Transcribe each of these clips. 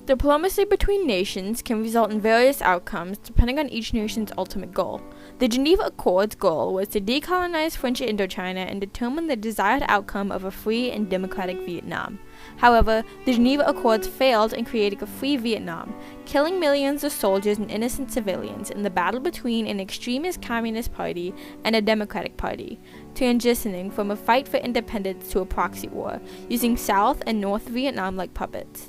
Diplomacy between nations can result in various outcomes depending on each nation's ultimate goal. The Geneva Accords' goal was to decolonize French Indochina and determine the desired outcome of a free and democratic Vietnam. However, the Geneva Accords failed in creating a free Vietnam, killing millions of soldiers and innocent civilians in the battle between an extremist Communist Party and a Democratic Party, transitioning from a fight for independence to a proxy war, using South and North Vietnam like puppets.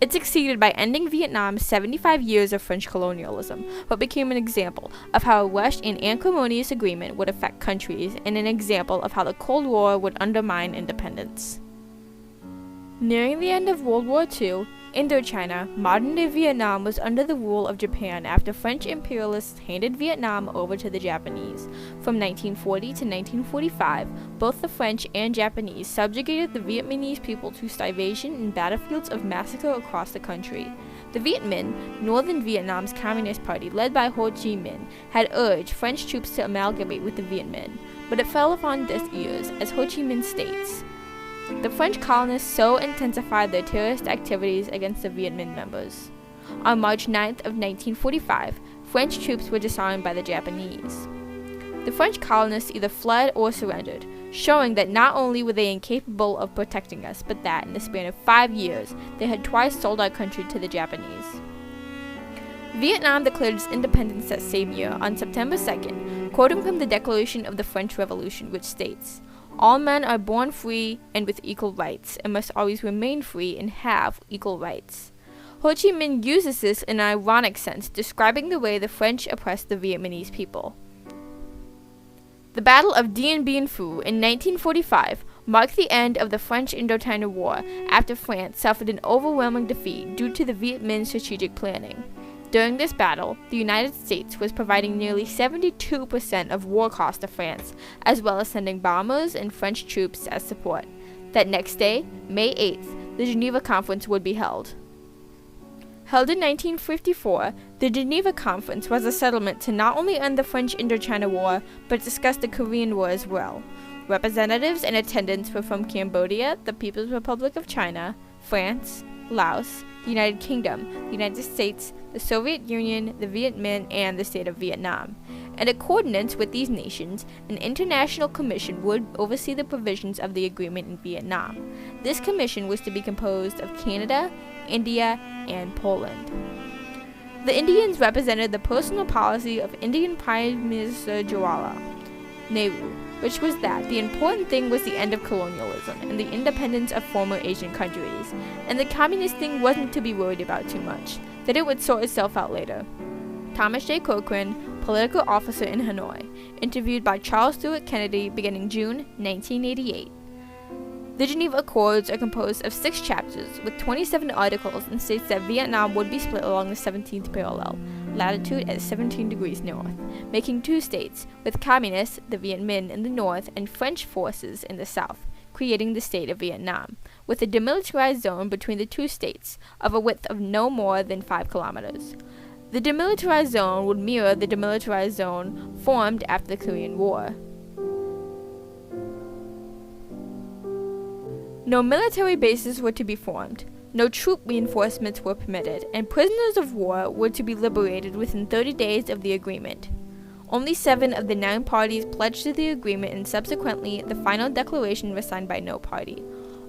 It succeeded by ending Vietnam's 75 years of French colonialism, but became an example of how a rushed and acrimonious agreement would affect countries and an example of how the Cold War would undermine independence. Nearing the end of World War II, Indochina, modern-day Vietnam, was under the rule of Japan after French imperialists handed Vietnam over to the Japanese. From 1940 to 1945, both the French and Japanese subjugated the Vietnamese people to starvation in battlefields of massacre across the country. The Viet Minh, northern Vietnam's Communist Party led by Ho Chi Minh, had urged French troops to amalgamate with the Viet Minh, but it fell upon deaf ears, as Ho Chi Minh states. The French colonists so intensified their terrorist activities against the Viet Minh members. On March 9th of 1945, French troops were disarmed by the Japanese. The French colonists either fled or surrendered, showing that not only were they incapable of protecting us, but that, in the span of 5 years, they had twice sold our country to the Japanese. Vietnam declared its independence that same year, on September 2nd, quoting from the Declaration of the French Revolution, which states, "All men are born free and with equal rights, and must always remain free and have equal rights." Ho Chi Minh uses this in an ironic sense, describing the way the French oppressed the Vietnamese people. The Battle of Dien Bien Phu in 1945 marked the end of the French Indochina War after France suffered an overwhelming defeat due to the Viet Minh strategic planning. During this battle, the United States was providing nearly 72% of war costs to France, as well as sending bombers and French troops as support. That next day, May 8th, the Geneva Conference would be held. Held in 1954, the Geneva Conference was a settlement to not only end the French Indochina War, but discuss the Korean War as well. Representatives in attendance were from Cambodia, the People's Republic of China, France, Laos, the United Kingdom, the United States, the Soviet Union, the Viet Minh, and the state of Vietnam. In accordance with these nations, an international commission would oversee the provisions of the agreement in Vietnam. This commission was to be composed of Canada, India, and Poland. The Indians represented the personal policy of Indian Prime Minister Jawaharlal Nehru, which was that the important thing was the end of colonialism and the independence of former Asian countries, and the communist thing wasn't to be worried about too much, that it would sort itself out later. Thomas J. Cochrane, political officer in Hanoi, interviewed by Charles Stewart Kennedy beginning June 1988. The Geneva Accords are composed of 6 chapters with 27 articles and states that Vietnam would be split along the 17th parallel, latitude at 17 degrees north, making 2 states, with communists, the Viet Minh, in the north and French forces in the south, creating the state of Vietnam, with a demilitarized zone between the 2 states of a width of no more than 5 kilometers. The demilitarized zone would mirror the demilitarized zone formed after the Korean War. No military bases were to be formed, no troop reinforcements were permitted, and prisoners of war were to be liberated within 30 days of the agreement. Only 7 of the 9 parties pledged to the agreement, and subsequently, the final declaration was signed by no party.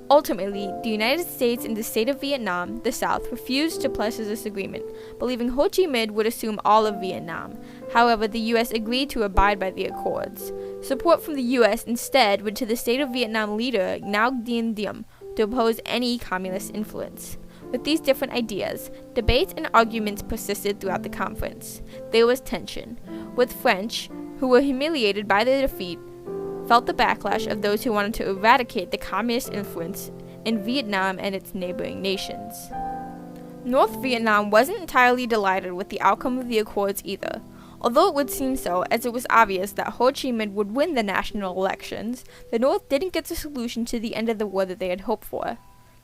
Ultimately, the United States and the state of Vietnam, the South, refused to pledge to this agreement, believing Ho Chi Minh would assume all of Vietnam. However, the U.S. agreed to abide by the accords. Support from the U.S. instead went to the state of Vietnam leader Ngoc Dien Diem to oppose any communist influence. With these different ideas, debates and arguments persisted throughout the conference. There was tension, with French, who were humiliated by their defeat, felt the backlash of those who wanted to eradicate the communist influence in Vietnam and its neighboring nations. North Vietnam wasn't entirely delighted with the outcome of the accords either, although it would seem so, as it was obvious that Ho Chi Minh would win the national elections. The North didn't get the solution to the end of the war that they had hoped for.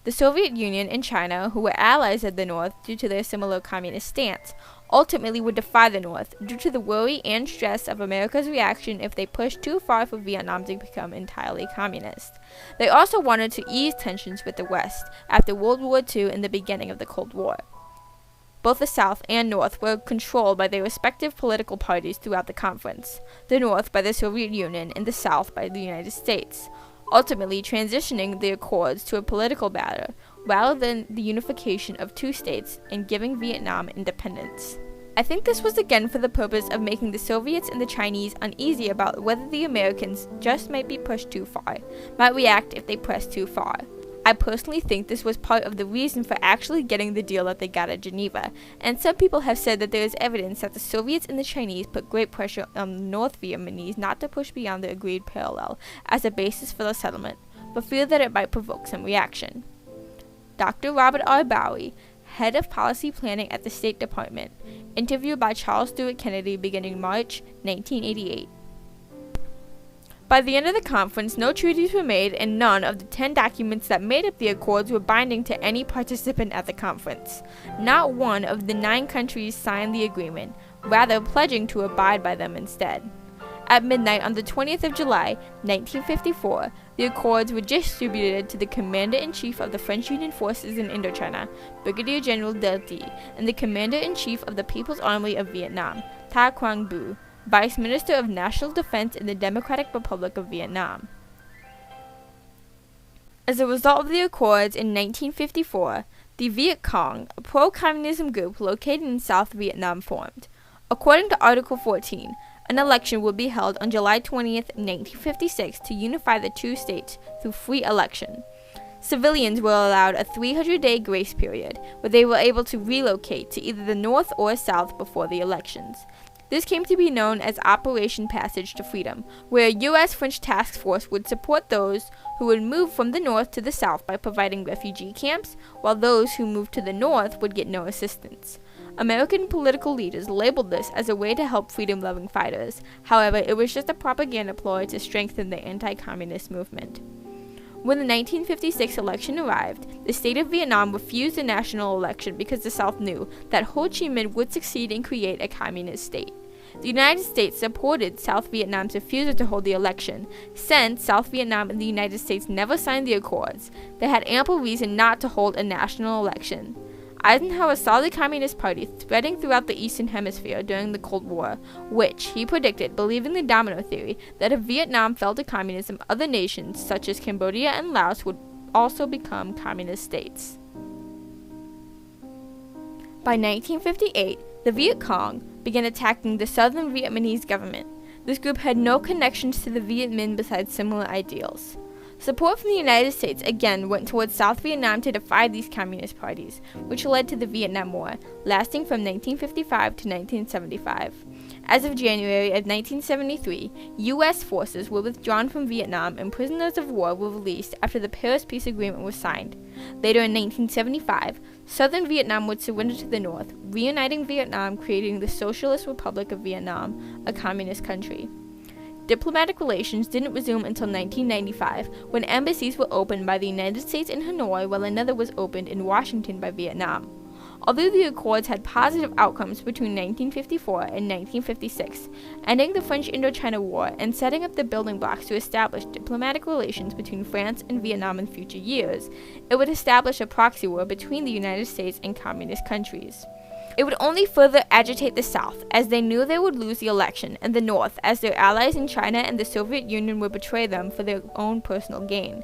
The Soviet Union and China, who were allies of the North due to their similar communist stance, ultimately would defy the North due to the worry and stress of America's reaction if they pushed too far for Vietnam to become entirely communist. They also wanted to ease tensions with the West after World War II and the beginning of the Cold War. Both the South and North were controlled by their respective political parties throughout the conference, the North by the Soviet Union and the South by the United States, ultimately transitioning the Accords to a political battle rather than the unification of two states and giving Vietnam independence. I think this was again for the purpose of making the Soviets and the Chinese uneasy about whether the Americans just might be pushed too far, might react if they pressed too far. I personally think this was part of the reason for actually getting the deal that they got at Geneva, and some people have said that there is evidence that the Soviets and the Chinese put great pressure on the North Vietnamese not to push beyond the agreed parallel as a basis for the settlement, but fear that it might provoke some reaction. Dr. Robert R. Bowie, head of policy planning at the State Department, interviewed by Charles Stewart Kennedy beginning March 1988. By the end of the conference, no treaties were made, and none of the 10 documents that made up the Accords were binding to any participant at the conference. Not one of the 9 countries signed the agreement, rather pledging to abide by them instead. At midnight on the 20th of July, 1954, the Accords were distributed to the Commander-in-Chief of the French Union Forces in Indochina, Brigadier General Del T, and the Commander-in-Chief of the People's Army of Vietnam, Ta Quang Bu, Vice Minister of National Defense in the Democratic Republic of Vietnam. As a result of the Accords in 1954, the Viet Cong, a pro-communism group located in South Vietnam, formed. According to Article 14, an election would be held on July 20th, 1956 to unify the two states through free election. Civilians were allowed a 300-day grace period, where they were able to relocate to either the North or South before the elections. This came to be known as Operation Passage to Freedom, where a U.S.-French task force would support those who would move from the North to the South by providing refugee camps, while those who moved to the North would get no assistance. American political leaders labeled this as a way to help freedom-loving fighters. However, it was just a propaganda ploy to strengthen the anti-communist movement. When the 1956 election arrived, the state of Vietnam refused a national election because the South knew that Ho Chi Minh would succeed and create a communist state. The United States supported South Vietnam's refusal to hold the election. Since South Vietnam and the United States never signed the Accords, they had ample reason not to hold a national election. Eisenhower saw the Communist Party spreading throughout the Eastern Hemisphere during the Cold War, which he predicted, believing the domino theory that if Vietnam fell to communism, other nations, such as Cambodia and Laos, would also become communist states. By 1958, the Viet Cong began attacking the Southern Vietnamese government. This group had no connections to the Viet Minh besides similar ideals. Support from the United States again went towards South Vietnam to defy these communist parties, which led to the Vietnam War, lasting from 1955 to 1975. As of January of 1973, U.S. forces were withdrawn from Vietnam and prisoners of war were released after the Paris Peace Agreement was signed. Later in 1975, Southern Vietnam would surrender to the North, reuniting Vietnam, creating the Socialist Republic of Vietnam, a communist country. Diplomatic relations didn't resume until 1995, when embassies were opened by the United States in Hanoi while another was opened in Washington by Vietnam. Although the Accords had positive outcomes between 1954 and 1956, ending the French Indochina War and setting up the building blocks to establish diplomatic relations between France and Vietnam in future years, it would establish a proxy war between the United States and communist countries. It would only further agitate the South, as they knew they would lose the election, and the North, as their allies in China and the Soviet Union would betray them for their own personal gain,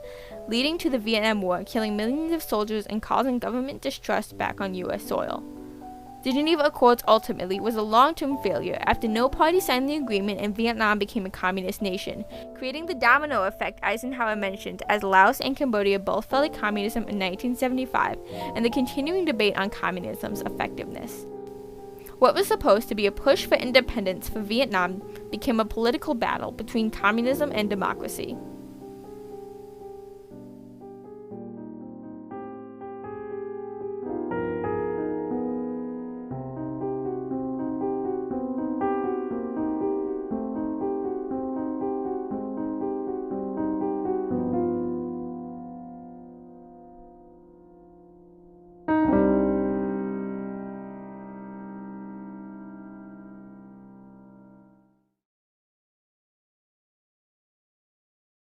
leading to the Vietnam War, killing millions of soldiers and causing government distrust back on U.S. soil. The Geneva Accords ultimately was a long-term failure after no party signed the agreement and Vietnam became a communist nation, creating the domino effect Eisenhower mentioned as Laos and Cambodia both fell to communism in 1975, and the continuing debate on communism's effectiveness. What was supposed to be a push for independence for Vietnam became a political battle between communism and democracy.